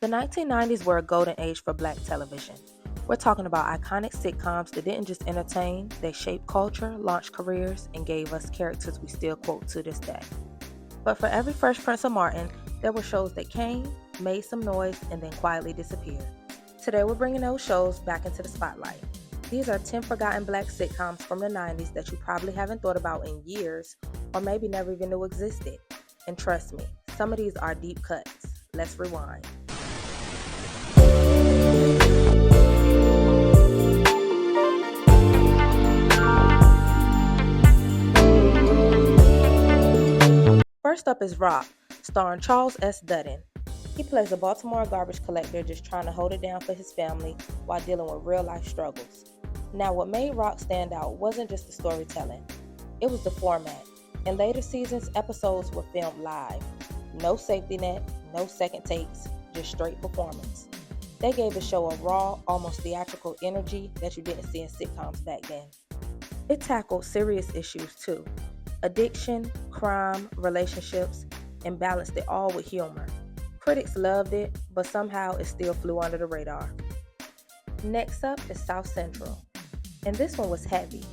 The 1990s were a golden age for Black television. We're talking about iconic sitcoms that didn't just entertain, they shaped culture, launched careers, and gave us characters we still quote to this day. But for every Fresh Prince of Martin, there were shows that came, made some noise, and then quietly disappeared. Today we're bringing those shows back into the spotlight. These are 10 forgotten Black sitcoms from the 90s that you probably haven't thought about in years, or maybe never even knew existed. And trust me, some of these are deep cuts. Let's rewind. First up is Rock, starring Charles S. Dutton. He plays a Baltimore garbage collector just trying to hold it down for his family while dealing with real life struggles. Now, what made Rock stand out wasn't just the storytelling, it was the format. In later seasons, episodes were filmed live. No safety net, no second takes, just straight performance. They gave the show a raw, almost theatrical energy that you didn't see in sitcoms back then. It tackled serious issues too: addiction, crime, relationships, and balanced it all with humor. Critics loved it, but somehow it still flew under the radar. Next up is South Central, and this one was heavy.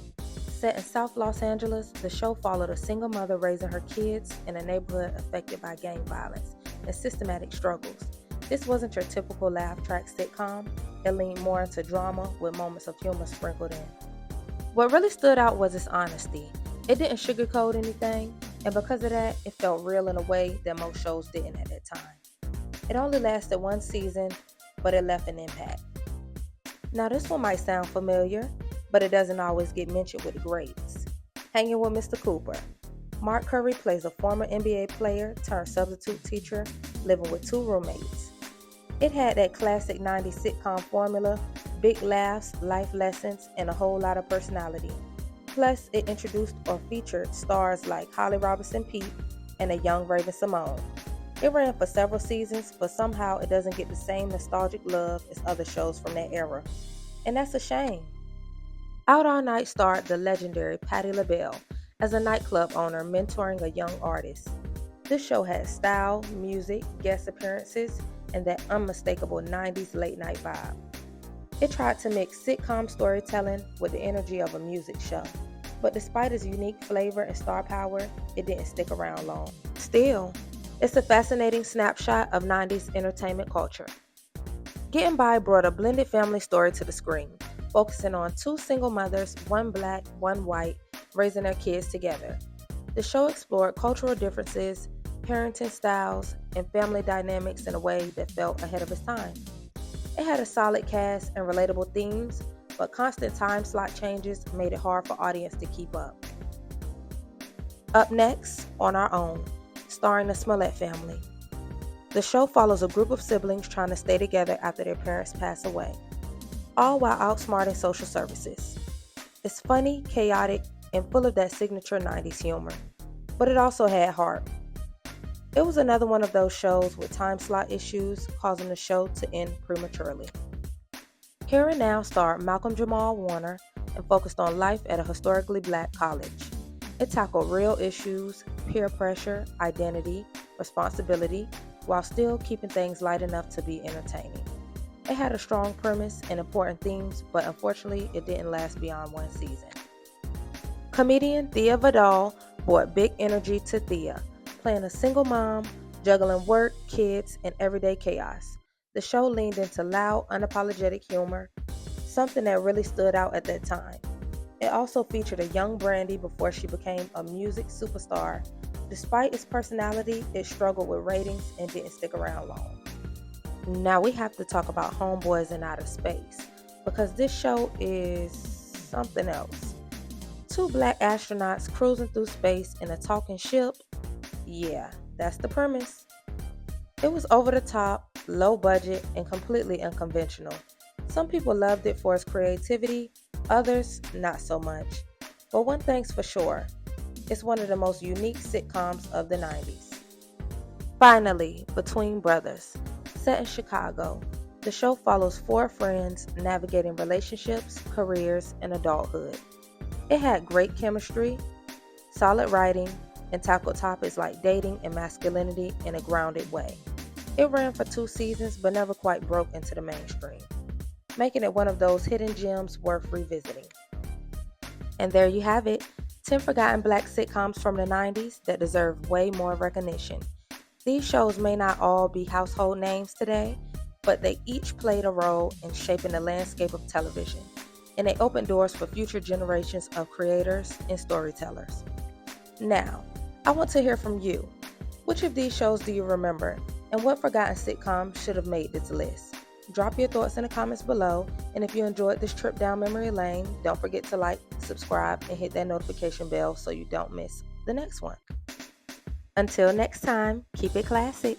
Set in South Los Angeles, the show followed a single mother raising her kids in a neighborhood affected by gang violence and systematic struggles. This wasn't your typical laugh track sitcom, it leaned more into drama with moments of humor sprinkled in. What really stood out was its honesty. It didn't sugarcoat anything, and because of that, it felt real in a way that most shows didn't at that time. It only lasted one season, but it left an impact. Now this one might sound familiar, but it doesn't always get mentioned with the greats. Hanging with Mr. Cooper. Mark Curry plays a former NBA player turned substitute teacher living with two roommates. It had that classic 90s sitcom formula: big laughs, life lessons, and a whole lot of personality. Plus, it introduced or featured stars like Holly Robinson Peete and a young Raven Simone. It ran for several seasons, but somehow it doesn't get the same nostalgic love as other shows from that era. And that's a shame. Out All Night starred the legendary Patti LaBelle as a nightclub owner mentoring a young artist. This show had style, music, guest appearances, and that unmistakable 90s late night vibe. It tried to mix sitcom storytelling with the energy of a music show, but despite its unique flavor and star power, it didn't stick around long. Still, it's a fascinating snapshot of 90s entertainment culture. Getting By brought a blended family story to the screen, focusing on two single mothers, one black, one white, raising their kids together. The show explored cultural differences, parenting styles, and family dynamics in a way that felt ahead of its time. It had a solid cast and relatable themes, but constant time slot changes made it hard for audience to keep up. Up next, On Our Own, starring the Smollett family. The show follows a group of siblings trying to stay together after their parents pass away, all while outsmarting social services. It's funny, chaotic, and full of that signature 90s humor, but it also had heart. It was another one of those shows with time slot issues causing the show to end prematurely. Here and Now starred Malcolm Jamal Warner and focused on life at a historically black college. It tackled real issues, peer pressure, identity, responsibility, while still keeping things light enough to be entertaining. It had a strong premise and important themes, but unfortunately it didn't last beyond one season. Comedian Thea Vidal brought big energy to Thea, playing a single mom, juggling work, kids, and everyday chaos. The show leaned into loud, unapologetic humor, something that really stood out at that time. It also featured a young Brandy before she became a music superstar. Despite its personality, it struggled with ratings and didn't stick around long. Now we have to talk about Homeboys in Outer Space, because this show is something else. Two black astronauts cruising through space in a talking ship. Yeah, that's the premise. It was over the top, low budget, and completely unconventional. Some people loved it for its creativity, others not so much. But one thing's for sure, it's one of the most unique sitcoms of the 90s. Finally, Between Brothers. Set in Chicago, the show follows four friends navigating relationships, careers, and adulthood. It had great chemistry, solid writing, and tackled topics like dating and masculinity in a grounded way. It ran for 2 seasons but never quite broke into the mainstream, making it one of those hidden gems worth revisiting. And there you have it, 10 forgotten black sitcoms from the 90s that deserve way more recognition. These shows may not all be household names today, but they each played a role in shaping the landscape of television, and they opened doors for future generations of creators and storytellers. Now, I want to hear from you. Which of these shows do you remember, and what forgotten sitcom should have made this list? Drop your thoughts in the comments below, and if you enjoyed this trip down memory lane, don't forget to like, subscribe, and hit that notification bell so you don't miss the next one. Until next time, keep it classic.